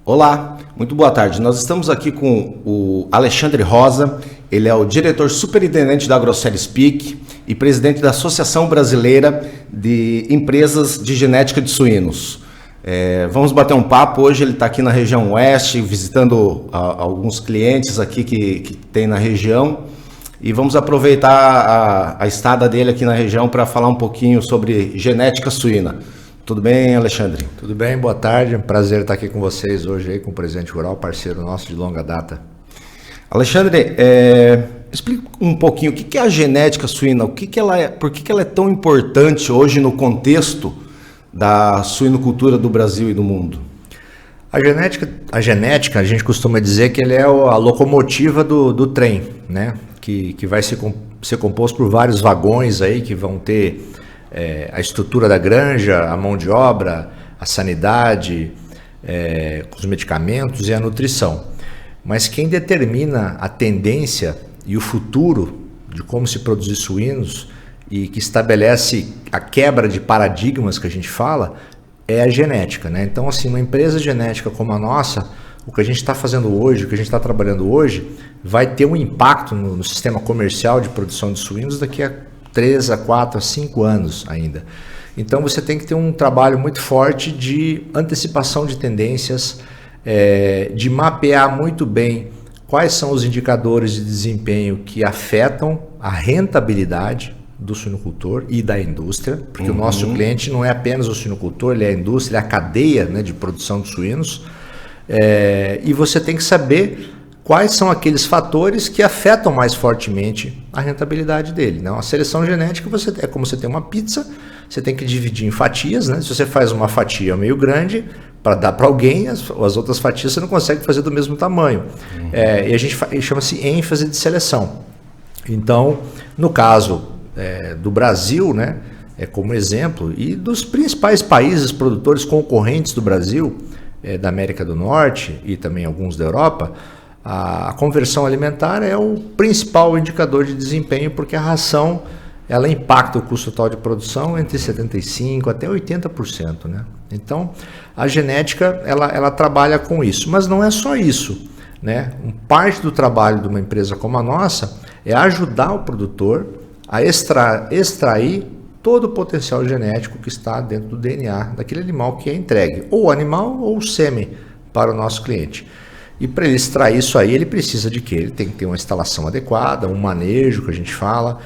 Olá, muito boa tarde. Nós estamos aqui com o Alexandre Rosa, ele é o diretor superintendente da AgroSéries PIC e presidente da Associação Brasileira de Empresas de Genética de Suínos. Vamos bater um papo. Hoje ele está aqui na região oeste, visitando alguns clientes aqui que tem na região, e vamos aproveitar a estada dele aqui na região para falar um pouquinho sobre genética suína. Tudo bem, Alexandre? Tudo bem, boa tarde. É um prazer estar aqui com vocês hoje aí com o Presente Rural, parceiro nosso de longa data. Alexandre, explica um pouquinho o que é a genética suína, por que ela é tão importante hoje no contexto da suinocultura do Brasil e do mundo. A genética, a gente costuma dizer que ele é a locomotiva do trem, né? Que vai ser composto por vários vagões aí que vão ter a estrutura da granja, a mão de obra, a sanidade, os medicamentos e a nutrição. Mas quem determina a tendência e o futuro de como se produzir suínos e que estabelece a quebra de paradigmas que a gente fala é a genética, né? Então, assim, uma empresa genética como a nossa, o que a gente está fazendo hoje, o que a gente está trabalhando hoje, vai ter um impacto no sistema comercial de produção de suínos daqui a 3 a 4 a 5 anos ainda. Então você tem que ter um trabalho muito forte de antecipação de tendências, de mapear muito bem quais são os indicadores de desempenho que afetam a rentabilidade do suinocultor e da indústria, porque o nosso cliente não é apenas o suinocultor, ele é a indústria, é a cadeia, né, de produção de suínos, e você tem que saber quais são aqueles fatores que afetam mais fortemente a rentabilidade dele. Então, a seleção genética é como você tem uma pizza, você tem que dividir em fatias, né? Se você faz uma fatia meio grande, para dar para alguém, as outras fatias você não consegue fazer do mesmo tamanho. E a gente chama-se ênfase de seleção. Então, no caso do Brasil, né, como exemplo, e dos principais países produtores concorrentes do Brasil, da América do Norte e também alguns da Europa, a conversão alimentar é o principal indicador de desempenho, porque a ração ela impacta o custo total de produção entre 75% até 80%, né? Então, a genética ela trabalha com isso, mas não é só isso, né? Parte do trabalho de uma empresa como a nossa é ajudar o produtor a extrair todo o potencial genético que está dentro do DNA daquele animal que é entregue, ou animal ou sêmen, para o nosso cliente. E para ele extrair isso aí, ele precisa de quê? Ele tem que ter uma instalação adequada, um manejo que a gente fala,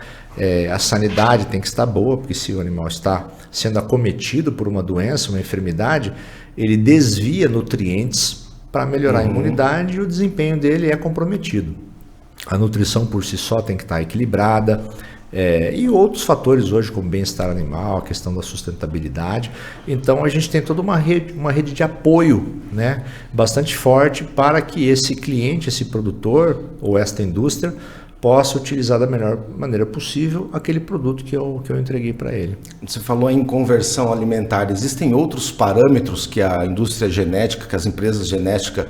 a sanidade tem que estar boa, porque se o animal está sendo acometido por uma doença, uma enfermidade, ele desvia nutrientes para melhorar a imunidade e o desempenho dele é comprometido. A nutrição por si só tem que estar equilibrada, e outros fatores hoje, como bem-estar animal, a questão da sustentabilidade. Então a gente tem toda uma rede de apoio, né, bastante forte para que esse cliente, esse produtor ou esta indústria possa utilizar da melhor maneira possível aquele produto que eu entreguei para ele. Você falou em conversão alimentar. Existem outros parâmetros que a indústria genética, que as empresas genéticas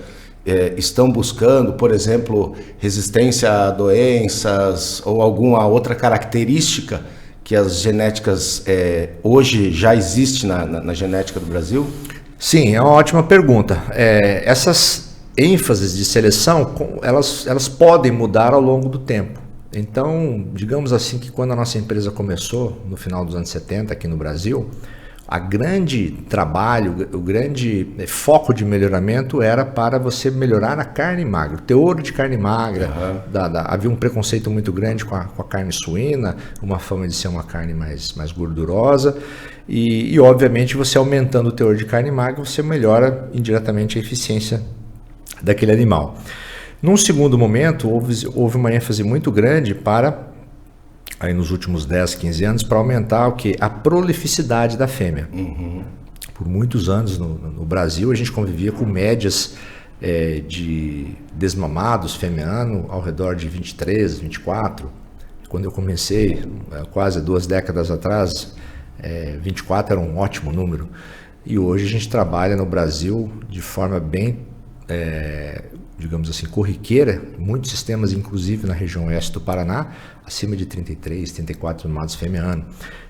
estão buscando, por exemplo, resistência a doenças ou alguma outra característica que as genéticas hoje já existe na genética do Brasil? Sim, é uma ótima pergunta. Essas ênfases de seleção, elas podem mudar ao longo do tempo. Então, digamos assim que quando a nossa empresa começou, no final dos anos 70 aqui no Brasil, o grande foco de melhoramento era para você melhorar a carne magra, o teor de carne magra. Havia um preconceito muito grande com a carne suína, uma fama de ser uma carne mais gordurosa, e obviamente você aumentando o teor de carne magra, você melhora indiretamente a eficiência daquele animal. Num segundo momento, houve uma ênfase muito grande aí nos últimos 10, 15 anos, para aumentar o quê? A prolificidade da fêmea. Por muitos anos no Brasil, a gente convivia com médias de desmamados fêmea-ano ao redor de 23, 24. Quando eu comecei, quase 2 décadas atrás, 24 era um ótimo número. E hoje a gente trabalha no Brasil de forma bem, digamos assim, corriqueira, muitos sistemas, inclusive na região oeste do Paraná, acima de 33, 34 desmamados fêmea-ano.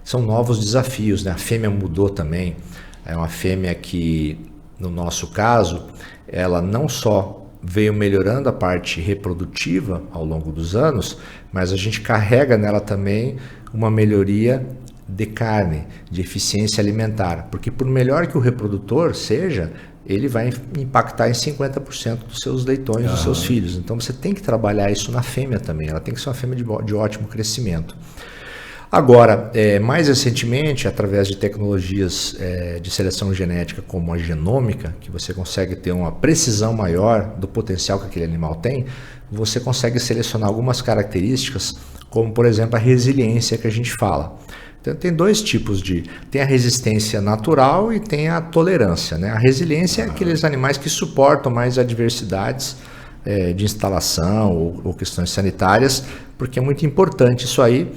São novos desafios, né? A fêmea mudou também, é uma fêmea que no nosso caso, ela não só veio melhorando a parte reprodutiva ao longo dos anos, mas a gente carrega nela também uma melhoria de carne, de eficiência alimentar, porque por melhor que o reprodutor seja, ele vai impactar em 50% dos seus leitões, dos seus filhos. Então você tem que trabalhar isso na fêmea também, ela tem que ser uma fêmea de ótimo crescimento. Agora, mais recentemente, através de tecnologias de seleção genética como a genômica, que você consegue ter uma precisão maior do potencial que aquele animal tem, você consegue selecionar algumas características, como por exemplo a resiliência que a gente fala. Então, tem dois tipos tem a resistência natural e tem a tolerância, né? A resiliência é aqueles animais que suportam mais adversidades de instalação ou questões sanitárias, porque é muito importante isso aí,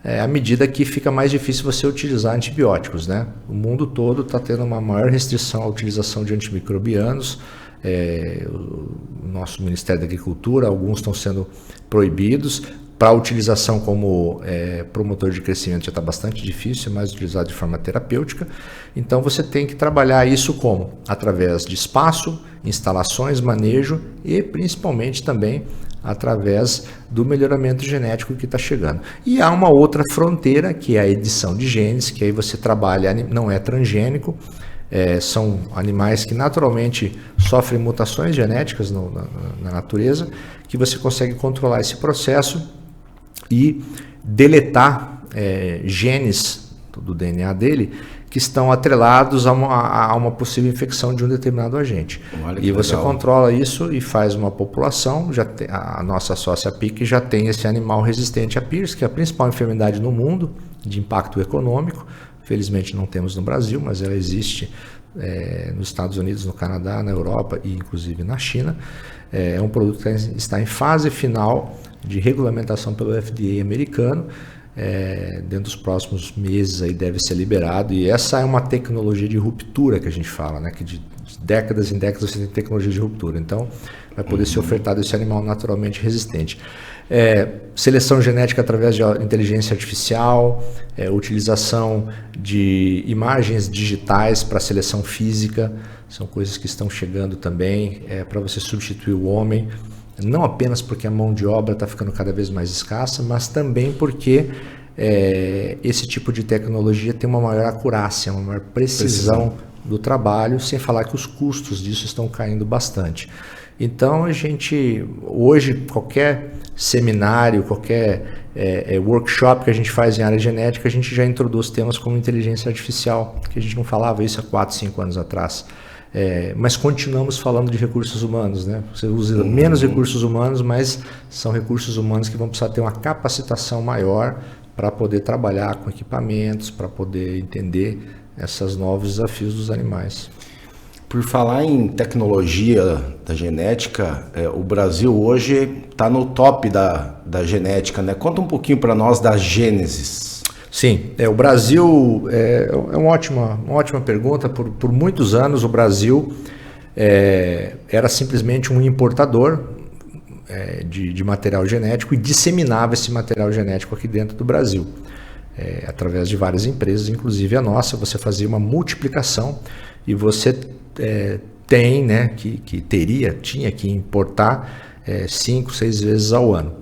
à medida que fica mais difícil você utilizar antibióticos, né? O mundo todo está tendo uma maior restrição à utilização de antimicrobianos. O nosso Ministério da Agricultura, alguns estão sendo proibidos. Para a utilização como promotor de crescimento já está bastante difícil, é mais utilizado de forma terapêutica. Então você tem que trabalhar isso como? Através de espaço, instalações, manejo e principalmente também através do melhoramento genético que está chegando. E há uma outra fronteira, que é a edição de genes, que aí você trabalha, não é transgênico, são animais que naturalmente sofrem mutações genéticas na natureza, que você consegue controlar esse processo e deletar genes do DNA dele que estão atrelados a uma possível infecção de um determinado agente. E você controla isso e faz uma população. A nossa sócia PIC já tem esse animal resistente a PIRS, que é a principal enfermidade no mundo de impacto econômico. Felizmente não temos no Brasil, mas ela existe nos Estados Unidos, no Canadá, na Europa e inclusive na China. É um produto que está em fase final de regulamentação pelo FDA americano. Dentro dos próximos meses aí deve ser liberado, e essa é uma tecnologia de ruptura que a gente fala, né? Que de décadas em décadas você tem tecnologia de ruptura, então vai poder ser ofertado esse animal naturalmente resistente. Seleção genética através de inteligência artificial, utilização de imagens digitais para seleção física, são coisas que estão chegando também para você substituir o homem. Não apenas porque a mão de obra está ficando cada vez mais escassa, mas também porque esse tipo de tecnologia tem uma maior acurácia, uma maior precisão do trabalho, sem falar que os custos disso estão caindo bastante. Então, a gente, hoje, qualquer seminário, qualquer workshop que a gente faz em área genética, a gente já introduz temas como inteligência artificial, que a gente não falava isso há 4, 5 anos atrás. Mas continuamos falando de recursos humanos, né? Você usa menos recursos humanos, mas são recursos humanos que vão precisar ter uma capacitação maior para poder trabalhar com equipamentos, para poder entender esses novos desafios dos animais. Por falar em tecnologia da genética, o Brasil hoje está no top da genética, né? Conta um pouquinho para nós da Gênesis. Sim, o Brasil é uma ótima pergunta. Por muitos anos o Brasil era simplesmente um importador de material genético e disseminava esse material genético aqui dentro do Brasil. Através de várias empresas, inclusive a nossa, você fazia uma multiplicação e você tem, né, tinha que importar 5, 6 vezes ao ano.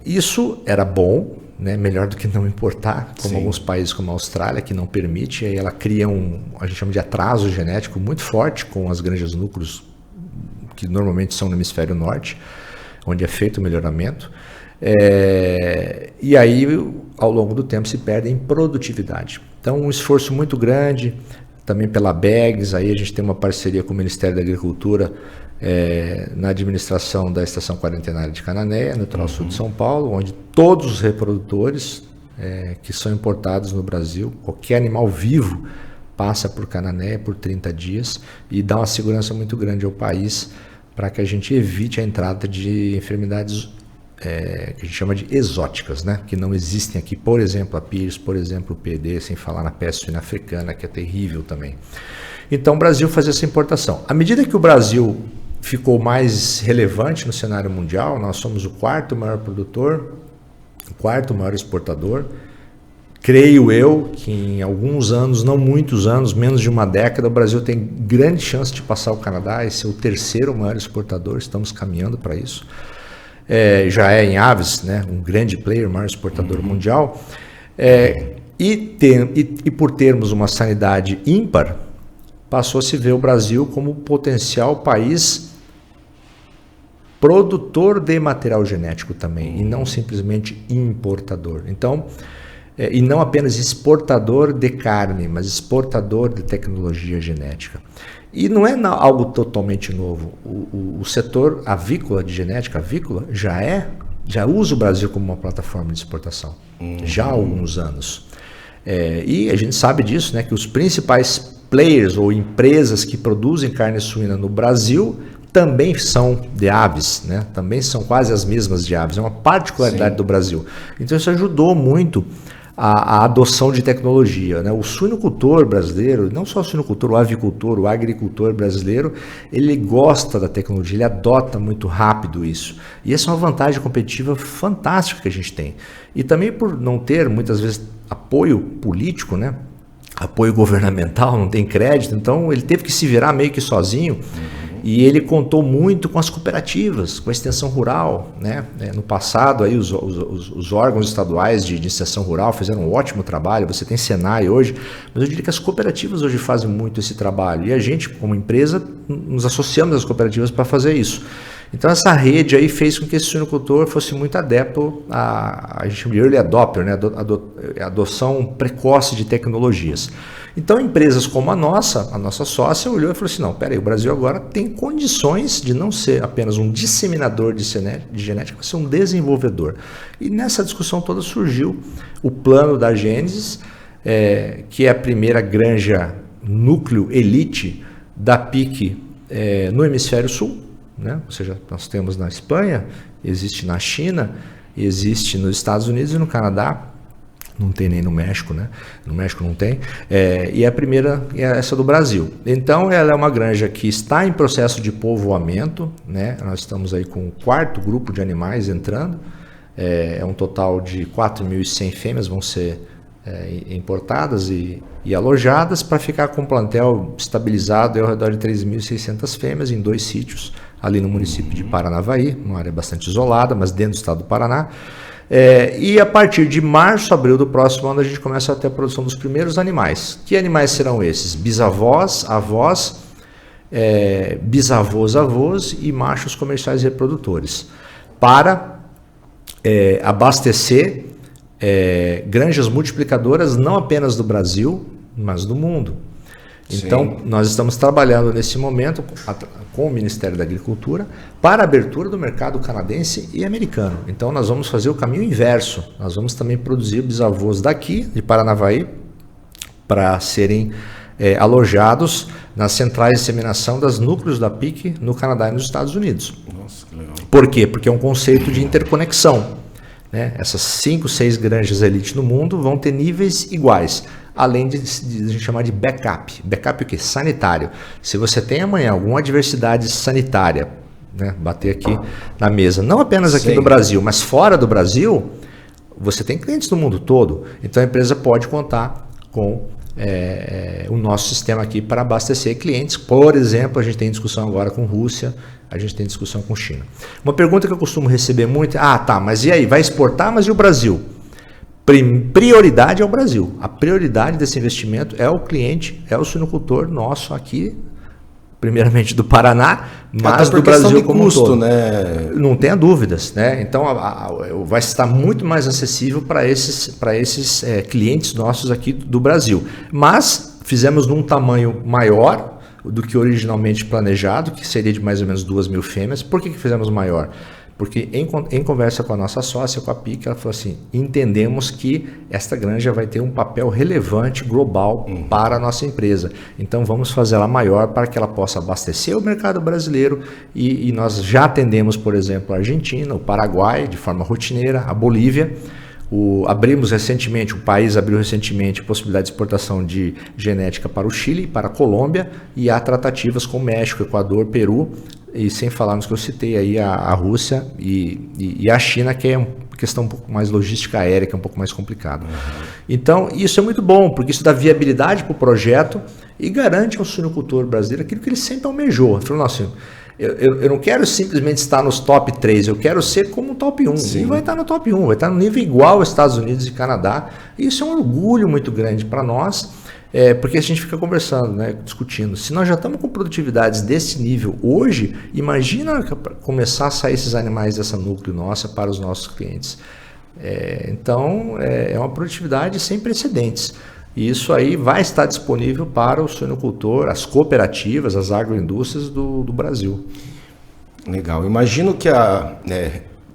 Isso era bom, né, melhor do que não importar, como Sim. alguns países como a Austrália, que não permite, aí ela cria a gente chama de atraso genético muito forte com as granjas núcleos, que normalmente são no hemisfério norte, onde é feito o melhoramento. E aí, ao longo do tempo, se perde em produtividade. Então, um esforço muito grande, também pela BEGS, aí a gente tem uma parceria com o Ministério da Agricultura na administração da Estação Quarentenária de Cananéia, no litoral sul de São Paulo, onde todos os reprodutores que são importados no Brasil, qualquer animal vivo, passa por Cananéia por 30 dias e dá uma segurança muito grande ao país para que a gente evite a entrada de enfermidades que a gente chama de exóticas, né? Que não existem aqui, por exemplo a PIRS, por exemplo o PD, sem falar na peste suína africana, que é terrível também. Então o Brasil fazia essa importação. À medida que o Brasil ficou mais relevante no cenário mundial, nós somos o quarto maior produtor, o quarto maior exportador, creio eu que em alguns anos, não muitos anos, menos de uma década, o Brasil tem grande chance de passar o Canadá e ser o terceiro maior exportador, estamos caminhando para isso. Já é em aves, né, um grande player, maior exportador mundial. E por termos uma sanidade ímpar, passou a se ver o Brasil como potencial país produtor de material genético também, e não simplesmente importador. Então, e não apenas exportador de carne, mas exportador de tecnologia genética. E não é algo totalmente novo. O setor avícola, de genética avícola, já usa o Brasil como uma plataforma de exportação, já há alguns anos. E a gente sabe disso, né, que os principais players ou empresas que produzem carne suína no Brasil também são de aves, né? Também são quase as mesmas de aves, é uma particularidade do Brasil. Então isso ajudou muito a adoção de tecnologia, né? O suinocultor brasileiro, não só o suinocultor, o avicultor, o agricultor brasileiro, ele gosta da tecnologia, ele adota muito rápido isso. E essa é uma vantagem competitiva fantástica que a gente tem. E também por não ter, muitas vezes, apoio político, né? Apoio governamental, não tem crédito, então ele teve que se virar meio que sozinho. E ele contou muito com as cooperativas, com a extensão rural, né? No passado, aí, os órgãos estaduais de extensão rural fizeram um ótimo trabalho, você tem Senai hoje, mas eu diria que as cooperativas hoje fazem muito esse trabalho. E a gente, como empresa, nos associamos às cooperativas para fazer isso. Então essa rede aí fez com que esse suinocultor fosse muito adepto a gente chama de early adopter, né? Adoção precoce de tecnologias. Então empresas como a nossa sócia olhou e falou assim, não, peraí, o Brasil agora tem condições de não ser apenas um disseminador de genética, mas ser um desenvolvedor. E nessa discussão toda surgiu o plano da Gênesis, que é a primeira granja núcleo elite da PIC no hemisfério sul. Né? Ou seja, nós temos na Espanha, existe na China, existe nos Estados Unidos e no Canadá, não tem nem no México, né? No México não tem, e a primeira é essa do Brasil. Então ela é uma granja que está em processo de povoamento, né? Nós estamos aí com o 4º grupo de animais entrando, é um total de 4.100 fêmeas vão ser importadas e alojadas para ficar com um plantel estabilizado ao redor de 3.600 fêmeas em 2 sítios, ali no município de Paranavaí, uma área bastante isolada, mas dentro do estado do Paraná. E a partir de março, abril do próximo ano, a gente começa a ter a produção dos primeiros animais. Que animais serão esses? Bisavós, avós, bisavôs, avós e machos comerciais reprodutores, para abastecer granjas multiplicadoras não apenas do Brasil, mas do mundo. Então, nós estamos trabalhando nesse momento com o Ministério da Agricultura para a abertura do mercado canadense e americano. Então, nós vamos fazer o caminho inverso. Nós vamos também produzir bisavôs daqui, de Paranavaí, para serem alojados nas centrais de inseminação das núcleos da PIC no Canadá e nos Estados Unidos. Nossa, que legal. Por quê? Porque é um conceito de interconexão. Né? Essas 5, 6 granjas elite no mundo vão ter níveis iguais, além de a gente chamar de backup. Backup o quê? Sanitário. Se você tem amanhã alguma adversidade sanitária, né? Bater aqui na mesa, não apenas aqui no Brasil, mas fora do Brasil, você tem clientes no mundo todo. Então a empresa pode contar com o nosso sistema aqui para abastecer clientes. Por exemplo, a gente tem discussão agora com Rússia, a gente tem discussão com China. Uma pergunta que eu costumo receber muito é, mas e aí, vai exportar, mas e o Brasil? Prioridade é o Brasil. A prioridade desse investimento é o cliente, é o suinocultor nosso aqui, primeiramente do Paraná, mas do Brasil como um todo. Né? Não tenha dúvidas, né? Então vai estar muito mais acessível para esses clientes nossos aqui do Brasil. Mas fizemos num tamanho maior do que originalmente planejado, que seria de mais ou menos 2.000 fêmeas. Por que fizemos maior? Porque em conversa com a nossa sócia, com a PIC, ela falou assim, entendemos que esta granja vai ter um papel relevante global para a nossa empresa. Então vamos fazê-la maior para que ela possa abastecer o mercado brasileiro e nós já atendemos, por exemplo, a Argentina, o Paraguai de forma rotineira, a Bolívia. Abrimos recentemente, o país abriu recentemente a possibilidade de exportação de genética para o Chile e para a Colômbia, e há tratativas com México, Equador, Peru, e sem falar nos que eu citei aí, a Rússia e a China, que questão um pouco mais logística aérea, que é um pouco mais complicado. Então, isso é muito bom, porque isso dá viabilidade para o projeto e garante ao suinocultor brasileiro aquilo que ele sempre almejou. Ele falou, nossa, eu não quero simplesmente estar nos top 3, eu quero ser como um top 1. Sim. E vai estar no top 1, vai estar no nível igual aos Estados Unidos e Canadá. E isso é um orgulho muito grande para nós, porque a gente fica conversando, né, discutindo. Se nós já estamos com produtividades desse nível hoje, imagina começar a sair esses animais dessa núcleo nossa para os nossos clientes. Então, é uma produtividade sem precedentes. E isso aí vai estar disponível para o suinocultor, as cooperativas, as agroindústrias do Brasil. Legal. Imagino que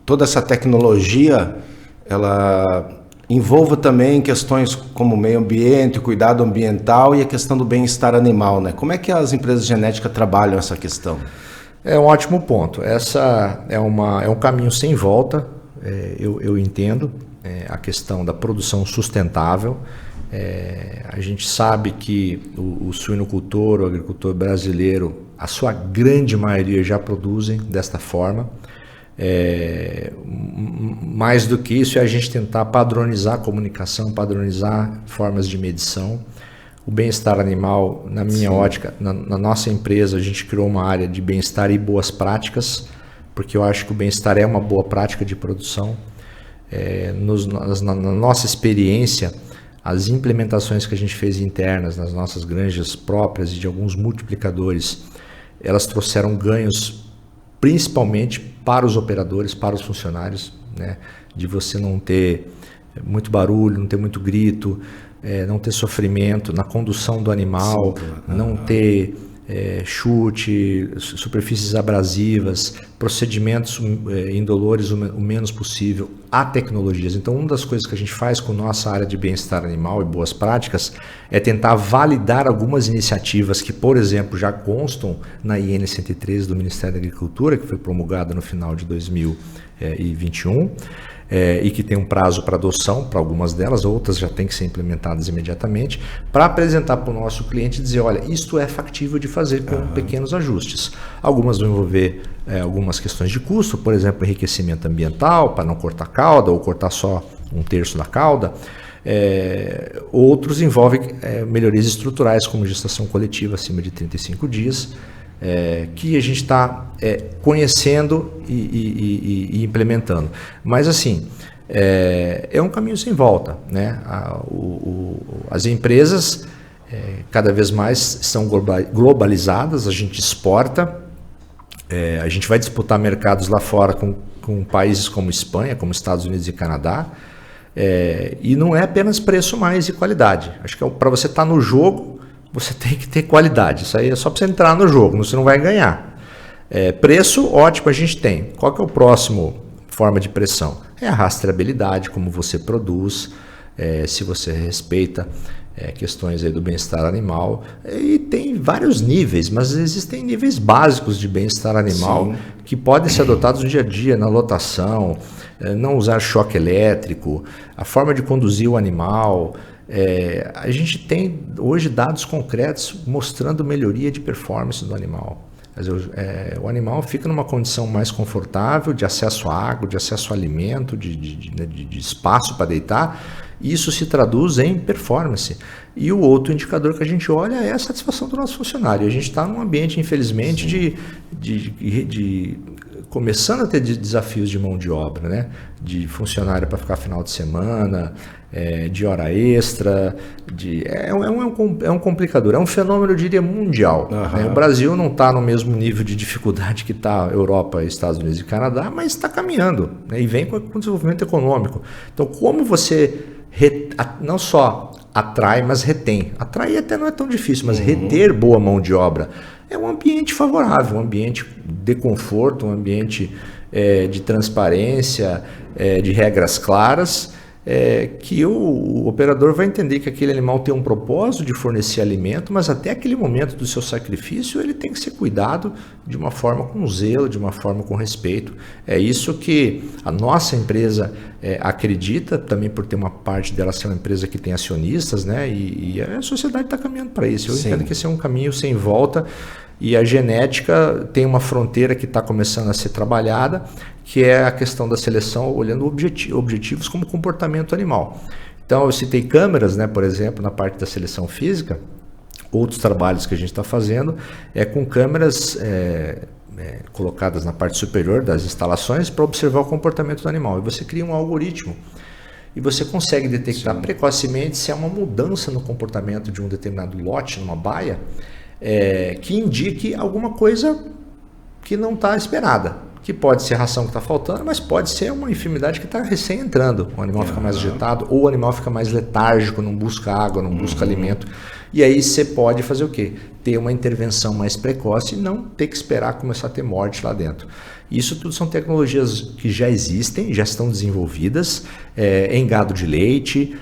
toda essa tecnologia, ela envolva também questões como meio ambiente, cuidado ambiental e a questão do bem-estar animal, né? Como é que as empresas de genética trabalham essa questão? É um ótimo ponto. Essa é um caminho sem volta, eu entendo, a questão da produção sustentável. A gente sabe que o suinocultor, o agricultor brasileiro, a sua grande maioria já produzem desta forma. Mais do que isso é a gente tentar padronizar a comunicação, padronizar formas de medição. O bem-estar animal, na minha ótica, na nossa empresa, a gente criou uma área de bem-estar e boas práticas, porque eu acho que o bem-estar é uma boa prática de produção. Na nossa experiência, as implementações que a gente fez internas nas nossas granjas próprias e de alguns multiplicadores, elas trouxeram ganhos principalmente para os operadores, para os funcionários, né? De você não ter muito barulho, não ter muito grito, não ter sofrimento na condução do animal, não ter chute, superfícies abrasivas, procedimentos indolores o menos possível, há tecnologias. Então, uma das coisas que a gente faz com nossa área de bem-estar animal e boas práticas é tentar validar algumas iniciativas que, por exemplo, já constam na IN 113 do Ministério da Agricultura, que foi promulgada no final de 2021, e que tem um prazo para adoção para algumas delas, outras já têm que ser implementadas imediatamente, para apresentar para o nosso cliente e dizer, olha, isto é factível de fazer com pequenos ajustes. Algumas vão envolver algumas questões de custo, por exemplo, enriquecimento ambiental, para não cortar cauda ou cortar só um terço da cauda. Outros envolvem melhorias estruturais, como gestação coletiva acima de 35 dias, que a gente está conhecendo e implementando. Mas assim, é um caminho sem volta, né? As empresas cada vez mais são globalizadas, a gente exporta, a gente vai disputar mercados lá fora com países como Espanha, como Estados Unidos e Canadá, e não é apenas preço mais e qualidade. Acho que para você estar no jogo, você tem que ter qualidade. Isso aí é só para você entrar no jogo, você não vai ganhar. Preço, ótimo, a gente tem. Qual que é o próximo forma de pressão? É a rastreabilidade, como você produz, se você respeita questões aí do bem-estar animal. E tem vários níveis, mas existem níveis básicos de bem-estar animal. Sim. Que podem ser adotados no dia a dia, na lotação, não usar choque elétrico, a forma de conduzir o animal. A gente tem hoje dados concretos mostrando melhoria de performance do animal. O animal fica numa condição mais confortável de acesso à água, de acesso a alimento, de espaço para deitar. Isso se traduz em performance. E o outro indicador que a gente olha é a satisfação do nosso funcionário. A gente está num ambiente, infelizmente, de começando a ter desafios de mão de obra, né? De funcionário para ficar final de semana, de hora extra, é um complicador, é um fenômeno, eu diria, mundial. Né? O Brasil não está no mesmo nível de dificuldade que está a Europa, Estados Unidos e Canadá, mas está caminhando, né? E vem com o desenvolvimento econômico. Então, como você não só atrai, mas retém? Atrair até não é tão difícil, mas reter boa mão de obra é um ambiente favorável, um ambiente de conforto, um ambiente de transparência, de regras claras, que o operador vai entender que aquele animal tem um propósito de fornecer alimento, mas até aquele momento do seu sacrifício ele tem que ser cuidado de uma forma com zelo, de uma forma com respeito. É isso que a nossa empresa acredita, também por ter uma parte dela ser uma empresa que tem acionistas, né? E a sociedade está caminhando para isso. Eu entendo que esse é um caminho sem volta E a genética tem uma fronteira que está começando a ser trabalhada, que é a questão da seleção olhando objetivos como comportamento animal. Então eu citei câmeras, né, por exemplo, na parte da seleção física. Outros trabalhos que a gente está fazendo é com câmeras colocadas na parte superior das instalações para observar o comportamento do animal. E você cria um algoritmo e você consegue detectar precocemente se há uma mudança no comportamento de um determinado lote, numa baia, que indique alguma coisa que não está esperada. Que pode ser a ração que está faltando, mas pode ser uma enfermidade que está recém entrando. O animal fica mais agitado ou o animal fica mais letárgico, não busca água, não busca alimento. E aí você pode fazer o quê? Ter uma intervenção mais precoce e não ter que esperar começar a ter morte lá dentro. Isso tudo são tecnologias que já existem, já estão desenvolvidas em gado de leite,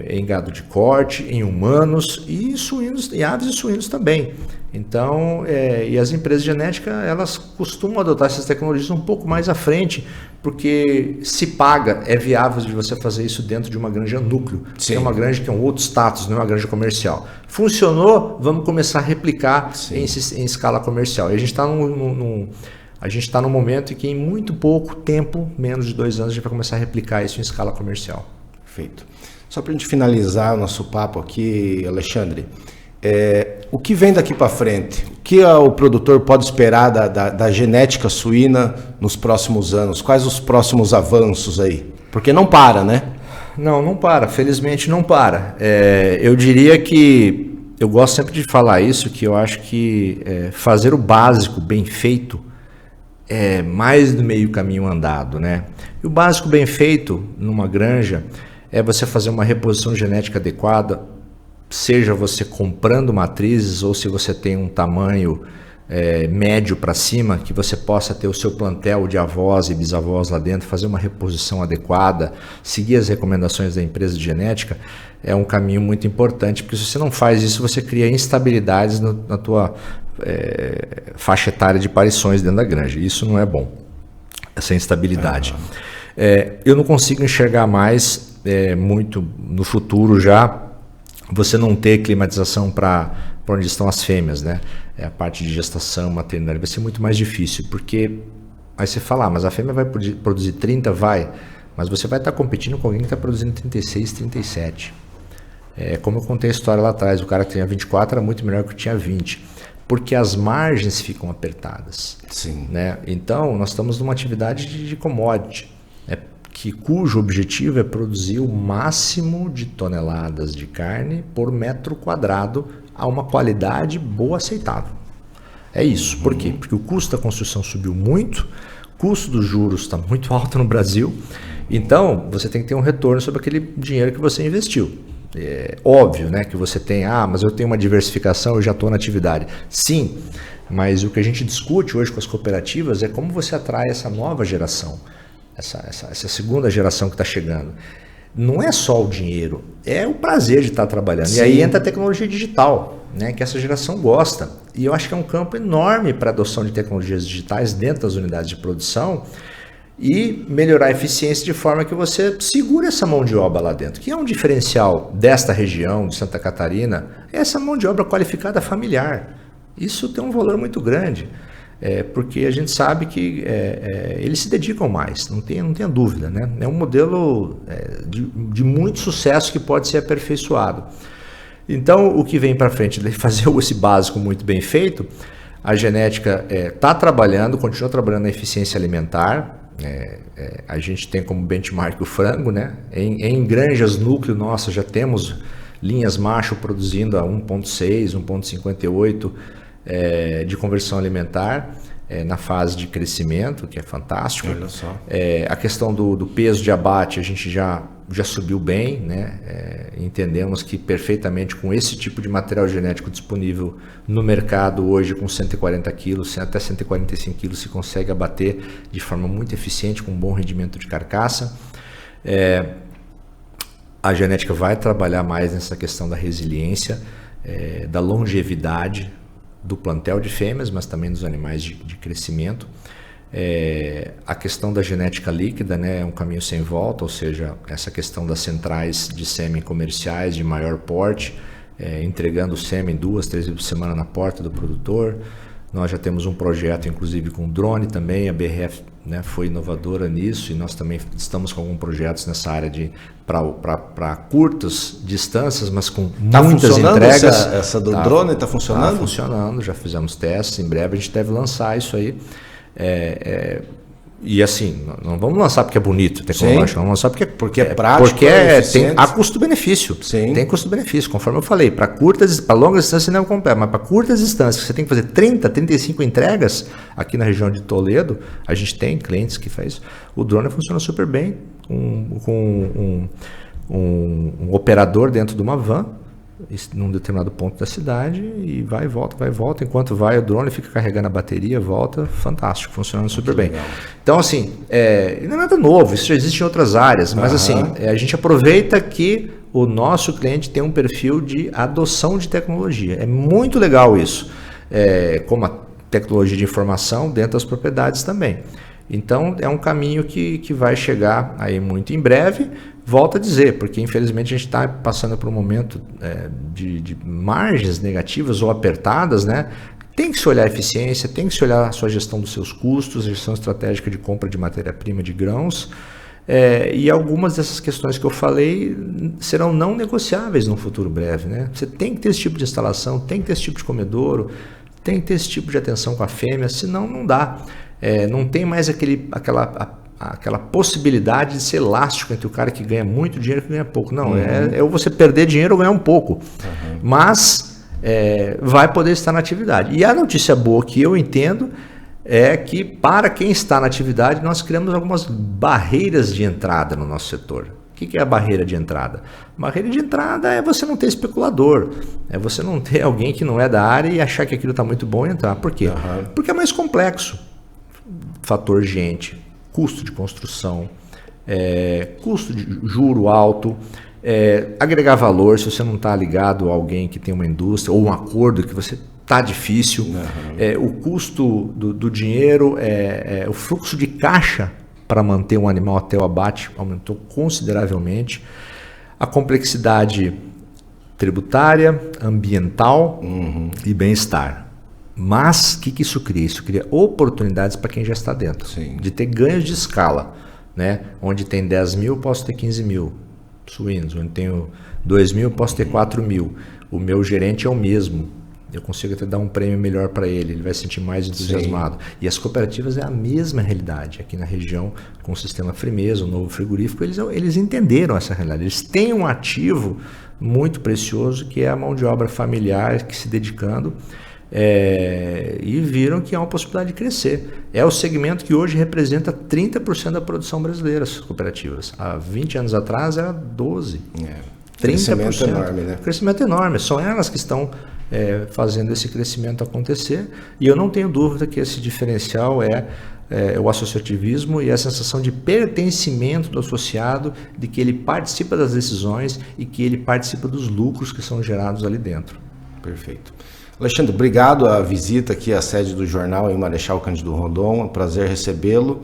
em gado de corte, em humanos e suínos, e aves e suínos também. Então, e as empresas de genética, elas costumam adotar essas tecnologias um pouco mais à frente, porque se paga, é viável de você fazer isso dentro de uma granja núcleo. Sim. É uma granja que é um outro status, não é uma granja comercial. Funcionou, vamos começar a replicar em escala comercial. E a gente está num momento em que em muito pouco tempo, menos de 2 anos, a gente vai começar a replicar isso em escala comercial. Perfeito. Só para a gente finalizar o nosso papo aqui, Alexandre, o que vem daqui para frente? O que o produtor pode esperar da genética suína nos próximos anos? Quais os próximos avanços aí? Porque não para, né? Não para. Felizmente não para. Eu diria que, eu gosto sempre de falar isso, que eu acho que fazer o básico bem feito é mais do meio caminho andado, né? E o básico bem feito numa granja é você fazer uma reposição genética adequada, seja você comprando matrizes ou se você tem um tamanho médio para cima, que você possa ter o seu plantel de avós e bisavós lá dentro, fazer uma reposição adequada, seguir as recomendações da empresa de genética, é um caminho muito importante, porque se você não faz isso, você cria instabilidades na tua faixa etária de parições dentro da granja. Isso não é bom, essa instabilidade. Eu não consigo enxergar mais muito no futuro já você não ter climatização para onde estão as fêmeas, né? A parte de gestação, maternidade vai ser muito mais difícil, porque aí você fala, mas a fêmea vai produzir 30, mas você vai estar competindo com alguém que está produzindo 36, 37. Como eu contei a história lá atrás, o cara que tinha 24 era muito melhor que o que tinha 20, porque as margens ficam apertadas. Sim. Né? Então, nós estamos numa atividade de commodity, cujo objetivo é produzir o máximo de toneladas de carne por metro quadrado a uma qualidade boa, aceitável. É isso. Por quê? Porque o custo da construção subiu muito, o custo dos juros está muito alto no Brasil, então você tem que ter um retorno sobre aquele dinheiro que você investiu. É óbvio, né, que você tem, mas eu tenho uma diversificação, eu já estou na atividade. Sim, mas o que a gente discute hoje com as cooperativas é como você atrai essa nova geração. Essa segunda geração que está chegando. Não é só o dinheiro, é o prazer de estar trabalhando. Sim. E aí entra a tecnologia digital, né, que essa geração gosta. E eu acho que é um campo enorme para a adoção de tecnologias digitais dentro das unidades de produção e melhorar a eficiência de forma que você segure essa mão de obra lá dentro, que é um diferencial desta região, de Santa Catarina, é essa mão de obra qualificada familiar. Isso tem um valor muito grande. Porque a gente sabe que eles se dedicam mais, não tenha dúvida, né? É um modelo de muito sucesso que pode ser aperfeiçoado. Então, o que vem para frente de fazer esse básico muito bem feito, a genética está trabalhando, continua trabalhando na eficiência alimentar. A gente tem como benchmark o frango, né? Em granjas núcleo, nossa, já temos linhas macho produzindo a 1,6, 1,58 de conversão alimentar na fase de crescimento, que é fantástico. Olha só. A questão do peso de abate a gente já subiu bem, né? Entendemos que perfeitamente com esse tipo de material genético disponível no mercado hoje, com 140 quilos, até 145 quilos, se consegue abater de forma muito eficiente, com um bom rendimento de carcaça. A genética vai trabalhar mais nessa questão da resiliência, da longevidade do plantel de fêmeas, mas também dos animais de crescimento. A questão da genética líquida, né, é um caminho sem volta, ou seja, essa questão das centrais de sêmen comerciais de maior porte, entregando o sêmen 2, 3 vezes por semana na porta do produtor. Nós já temos um projeto, inclusive, com drone também. A BRF, né, foi inovadora nisso e nós também estamos com alguns projetos nessa área para curtas distâncias, mas com muitas entregas. Essa do drone está funcionando? Está funcionando, já fizemos testes. Em breve a gente deve lançar isso aí. E assim, não vamos lançar porque é bonito, tecnológico, vamos lançar porque é prático, porque tem a custo-benefício. Tem custo-benefício, conforme eu falei. Para longas distâncias não é completo, mas para curtas distâncias, que você tem que fazer 30, 35 entregas, aqui na região de Toledo, a gente tem clientes que faz. O drone funciona super bem, com um operador dentro de uma van, num determinado ponto da cidade, e vai e volta, enquanto vai o drone fica carregando a bateria, volta, fantástico, funcionando super bem. Legal. Então assim, não é nada novo, isso já existe em outras áreas, mas assim, a gente aproveita que o nosso cliente tem um perfil de adoção de tecnologia, é muito legal isso, como a tecnologia de informação dentro das propriedades também. Então é um caminho que vai chegar aí muito em breve. Volto a dizer, porque infelizmente a gente está passando por um momento de margens negativas ou apertadas, né? Tem que se olhar a eficiência, tem que se olhar a sua gestão dos seus custos, a gestão estratégica de compra de matéria-prima de grãos, e algumas dessas questões que eu falei serão não negociáveis no futuro breve, né? Você tem que ter esse tipo de instalação, tem que ter esse tipo de comedouro, tem que ter esse tipo de atenção com a fêmea, senão não dá. Não tem mais aquela possibilidade de ser elástico entre o cara que ganha muito dinheiro e que ganha pouco. Não, é você perder dinheiro ou ganhar um pouco. Mas vai poder estar na atividade. E a notícia boa que eu entendo é que para quem está na atividade nós criamos algumas barreiras de entrada no nosso setor. O que é a barreira de entrada? Barreira de entrada é você não ter especulador, é você não ter alguém que não é da área e achar que aquilo está muito bom e entrar. Por quê? Porque é mais complexo. Fator gente, custo de construção, custo de juro alto, agregar valor se você não está ligado a alguém que tem uma indústria ou um acordo que você está difícil, o custo do dinheiro, o fluxo de caixa para manter um animal até o abate aumentou consideravelmente, a complexidade tributária, ambiental e bem-estar. Mas o que isso cria? Isso cria oportunidades para quem já está dentro, de ter ganhos de escala, né? Onde tem 10 mil, posso ter 15 mil suínos, onde tenho 2 mil, posso ter 4 mil. O meu gerente é o mesmo, eu consigo até dar um prêmio melhor para ele vai se sentir mais entusiasmado. E as cooperativas é a mesma realidade, aqui na região, com o sistema Frimeza, o novo frigorífico, eles entenderam essa realidade, eles têm um ativo muito precioso que é a mão de obra familiar que se dedicando, e viram que há uma possibilidade de crescer. É o segmento que hoje representa 30% da produção brasileira, as cooperativas. Há 20 anos atrás era 12%. 30%. Crescimento enorme, né? Crescimento enorme. São elas que estão fazendo esse crescimento acontecer. E eu não tenho dúvida que esse diferencial é o associativismo e a sensação de pertencimento do associado, de que ele participa das decisões e que ele participa dos lucros que são gerados ali dentro. Perfeito. Alexandre, obrigado a visita aqui à sede do jornal em Marechal Cândido Rondon, é um prazer recebê-lo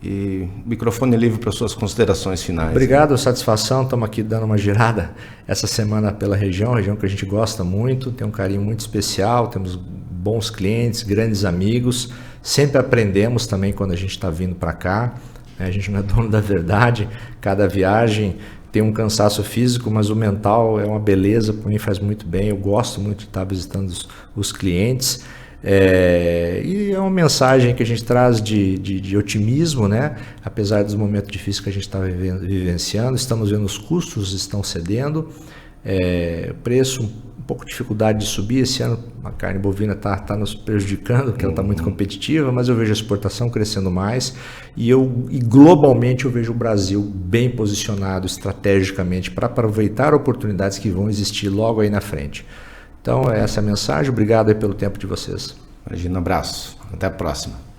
e o microfone é livre para suas considerações finais. Obrigado, satisfação, estamos aqui dando uma girada essa semana pela região que a gente gosta muito, tem um carinho muito especial, temos bons clientes, grandes amigos, sempre aprendemos também quando a gente está vindo para cá, a gente não é dono da verdade, cada viagem tem um cansaço físico, mas o mental é uma beleza, para mim faz muito bem, eu gosto muito de estar visitando os clientes, e é uma mensagem que a gente traz de otimismo, né? Apesar dos momentos difíceis que a gente está vivenciando, estamos vendo os custos estão cedendo, preço, um pouco de dificuldade de subir, esse ano a carne bovina está nos prejudicando, porque ela está muito competitiva, mas eu vejo a exportação crescendo mais e globalmente eu vejo o Brasil bem posicionado estrategicamente para aproveitar oportunidades que vão existir logo aí na frente. Então essa é a mensagem, obrigado aí pelo tempo de vocês. Imagina, um abraço, até a próxima.